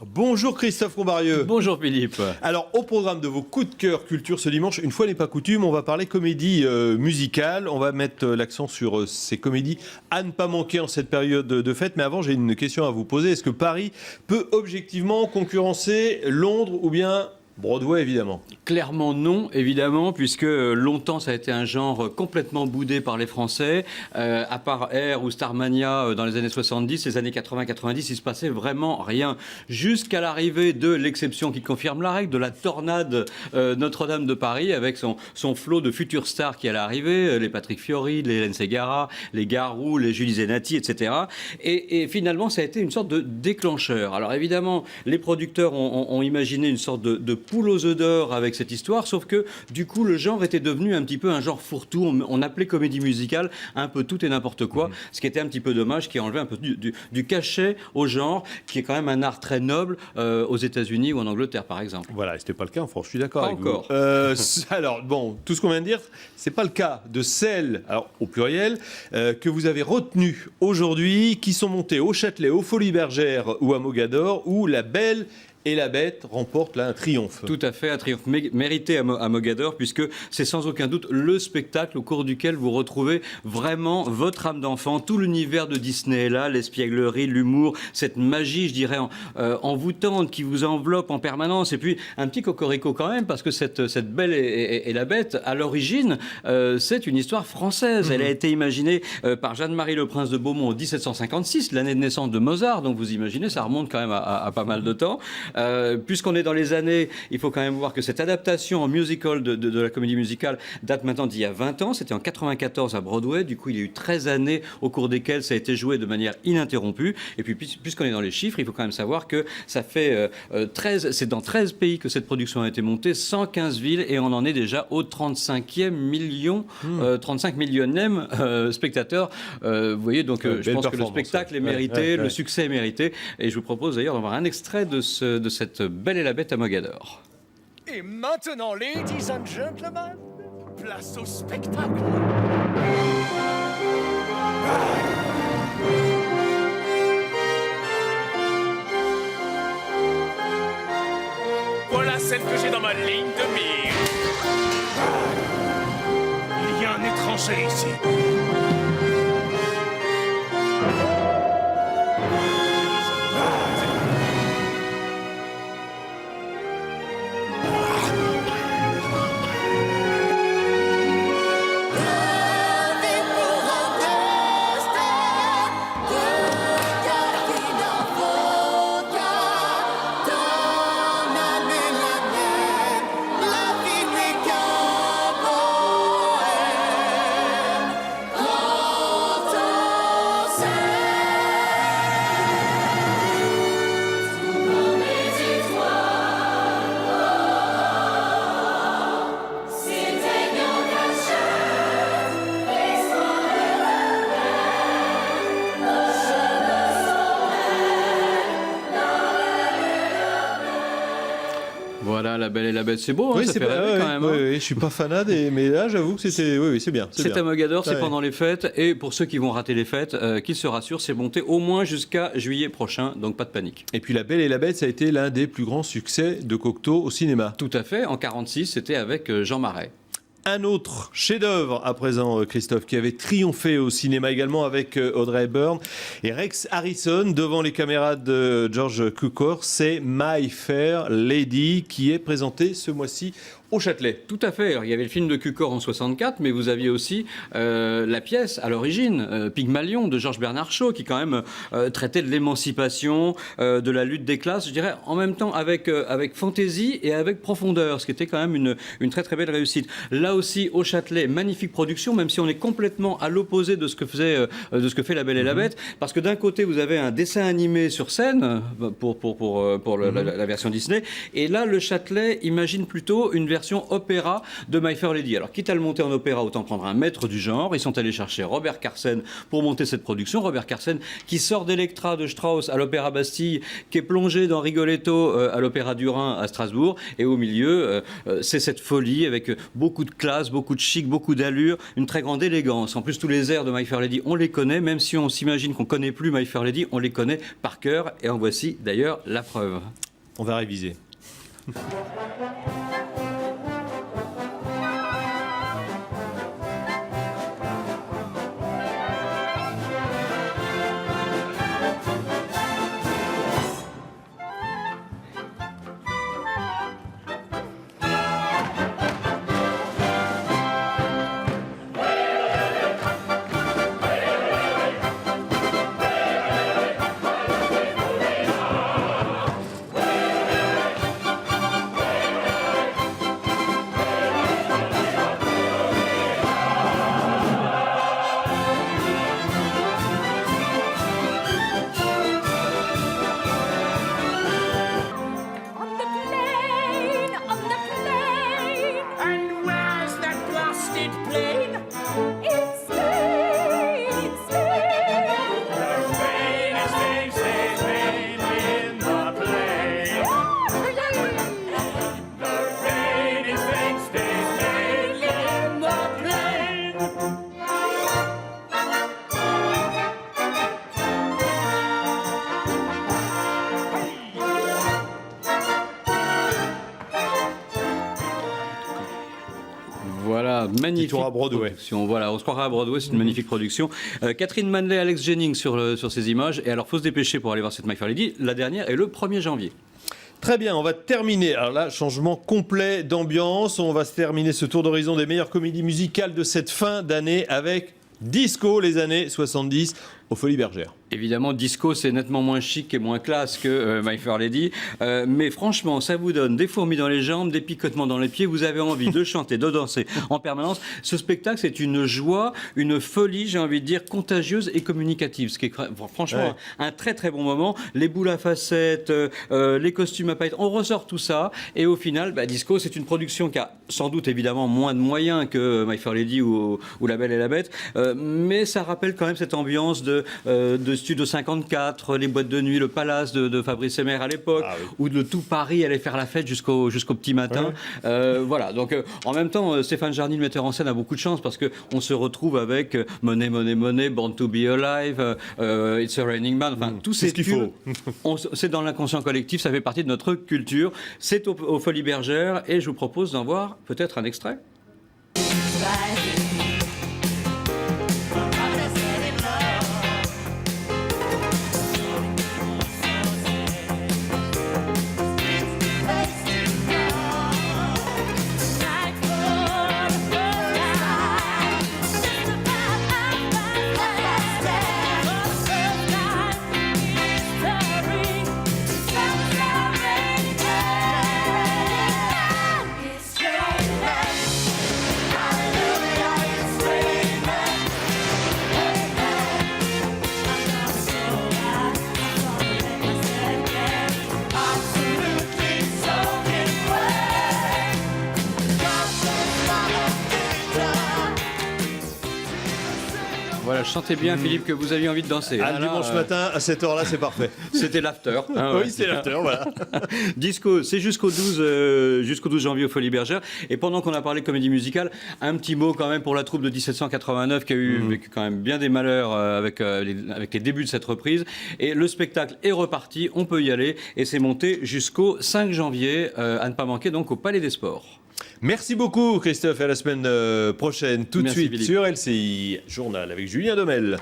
Bonjour Christophe Combarieux. Bonjour Philippe. Alors, au programme de vos coups de cœur culture ce dimanche, une fois n'est pas coutume, on va parler comédie musicale. On va mettre l'accent sur ces comédies à ne pas manquer en cette période de fête. Mais avant, j'ai une question à vous poser. Est-ce que Paris peut objectivement concurrencer Londres ou bien Broadway, évidemment? Clairement non, évidemment, puisque longtemps ça a été un genre complètement boudé par les Français. À part Air ou Starmania dans les années 70, les années 80-90, il se passait vraiment rien. Jusqu'à l'arrivée de l'exception qui confirme la règle, de la tornade Notre-Dame de Paris, avec son flot de futures stars qui allait arriver, les Patrick Fiori, les Hélène Ségara, les Garou, les Julie Zenati, etc. Et finalement, ça a été une sorte de déclencheur. Alors évidemment, les producteurs ont imaginé une sorte de poule aux œufs d'or avec cette histoire, sauf que du coup le genre était devenu un petit peu un genre fourre-tout. On appelait comédie musicale un peu tout et n'importe quoi, ce qui était un petit peu dommage, qui enlevait un peu du cachet au genre, qui est quand même un art très noble aux États-Unis ou en Angleterre par exemple. Voilà, et c'était pas le cas en France, je suis d'accord Pas avec encore. vous. Alors, bon, tout ce qu'on vient de dire, c'est pas le cas de celles, alors au pluriel, que vous avez retenues aujourd'hui, qui sont montées au Châtelet, aux Folies Bergères ou à Mogador, où La Belle et la Bête remporte là un triomphe. Tout à fait, un triomphe mérité à Mogador, puisque c'est sans aucun doute le spectacle au cours duquel vous retrouvez vraiment votre âme d'enfant. Tout l'univers de Disney est là, l'espièglerie, l'humour, cette magie, je dirais, envoûtante qui vous enveloppe en permanence. Et puis un petit cocorico quand même, parce que cette Belle et la Bête, à l'origine, c'est une histoire française. Elle a été imaginée par Jeanne-Marie le Prince de Beaumont en 1756, l'année de naissance de Mozart. Donc vous imaginez, ça remonte quand même à pas mal de temps. Puisqu'on est dans les années, il faut quand même voir que cette adaptation en musical de la comédie musicale date maintenant d'il y a 20 ans. C'était en 94 à Broadway. Du coup, il y a eu 13 années au cours desquelles ça a été joué de manière ininterrompue. Et puis, puisqu'on est dans les chiffres, il faut quand même savoir que ça fait 13, c'est dans 13 pays que cette production a été montée, 115 villes, et on en est déjà au 35e million, 35 millionième spectateurs. Vous voyez, donc je pense que le spectacle est mérité, le succès est mérité. Et je vous propose d'ailleurs d'avoir un extrait de cette Belle et la Bête à Mogador. Et maintenant, ladies and gentlemen, place au spectacle. Voilà celle que j'ai dans ma ligne de mire. Il y a un étranger ici. Voilà, La Belle et la Bête, c'est beau, hein, Oui, ça c'est fait rêver quand même. Hein. Oui, je suis pas fanade, mais là, j'avoue que c'était, oui, c'est bien. C'est à Mogador, c'est Ouais. pendant les fêtes, et pour ceux qui vont rater les fêtes, qu'ils se rassurent, c'est monté au moins jusqu'à juillet prochain, donc pas de panique. Et puis La Belle et la Bête, ça a été l'un des plus grands succès de Cocteau au cinéma. Tout à fait, en 46, c'était avec Jean Marais. Un autre chef-d'œuvre à présent, Christophe, qui avait triomphé au cinéma également avec Audrey Hepburn et Rex Harrison devant les caméras de George Cukor, c'est My Fair Lady qui est présenté ce mois-ci au Châtelet. Tout à fait. Alors, il y avait le film de Cukor en 64, mais vous aviez aussi la pièce à l'origine, Pygmalion de Georges Bernard Shaw, qui quand même traitait de l'émancipation, de la lutte des classes, je dirais, en même temps avec fantaisie et avec profondeur, ce qui était quand même une très très belle réussite. Là aussi, au Châtelet, magnifique production, même si on est complètement à l'opposé de ce que fait La Belle et la Bête, parce que d'un côté, vous avez un dessin animé sur scène pour la version Disney, et là, le Châtelet imagine plutôt une version version opéra de My Fair Lady. Alors, quitte à le monter en opéra, autant prendre un maître du genre. Ils sont allés chercher Robert Carsen pour monter cette production. Robert Carsen qui sort d'Electra de Strauss à l'Opéra Bastille, qui est plongé dans Rigoletto à l'Opéra du Rhin à Strasbourg. Et au milieu, c'est cette folie avec beaucoup de classe, beaucoup de chic, beaucoup d'allure, une très grande élégance. En plus, tous les airs de My Fair Lady, on les connaît. Même si on s'imagine qu'on ne connaît plus My Fair Lady, on les connaît par cœur. Et en voici d'ailleurs la preuve. On va réviser. And where's that blasted plane? It's Spain, it's Spain. The rain is mainly in the plane. The rain is mainly in the plane. Voilà, magnifique tour à Broadway. production. Voilà, on se croirait à Broadway, c'est une magnifique production. Catherine Manley, Alex Jennings sur ces images. Et alors, faut se dépêcher pour aller voir cette My Fair Lady. La dernière est le 1er janvier. Très bien, on va terminer. Alors là, changement complet d'ambiance. On va se terminer ce tour d'horizon des meilleures comédies musicales de cette fin d'année avec Disco, les années 70, aux Folies Bergères. Évidemment, Disco, c'est nettement moins chic et moins classe que My Fair Lady. Mais franchement, ça vous donne des fourmis dans les jambes, des picotements dans les pieds. Vous avez envie de chanter, de danser en permanence. Ce spectacle, c'est une joie, une folie, j'ai envie de dire, contagieuse et communicative. Ce qui est franchement un très très bon moment. Les boules à facettes, les costumes à paillettes, on ressort tout ça. Et au final, Disco, c'est une production qui a sans doute évidemment moins de moyens que My Fair Lady ou La Belle et la Bête. Mais ça rappelle quand même cette ambiance de Studio 54, les boîtes de nuit, le palace de Fabrice Hébert à l'époque, où de tout Paris allait faire la fête jusqu'au petit matin. Voilà, donc en même temps, Stéphane Jarny, le metteur en scène, a beaucoup de chance parce qu'on se retrouve avec Money, Money, Money, Born to be Alive, It's a Raining Man, enfin tous ces tubes. C'est dans l'inconscient collectif, ça fait partie de notre culture. C'est aux Folies Bergères et je vous propose d'en voir peut-être un extrait. Voilà, je sentais bien, Philippe, que vous aviez envie de danser. Le dimanche matin, à cette heure-là, c'est parfait. C'était l'after. Oui, c'est l'after, voilà. Disco, c'est jusqu'au 12 janvier aux Folies Bergères. Et pendant qu'on a parlé comédie musicale, un petit mot quand même pour la troupe de 1789 qui a eu vécu quand même bien des malheurs avec les débuts de cette reprise. Et le spectacle est reparti, on peut y aller. Et c'est monté jusqu'au 5 janvier, à ne pas manquer donc au Palais des Sports. Merci beaucoup Christophe et à la semaine prochaine. Tout de suite Philippe. sur LCI, journal avec Julien Domel.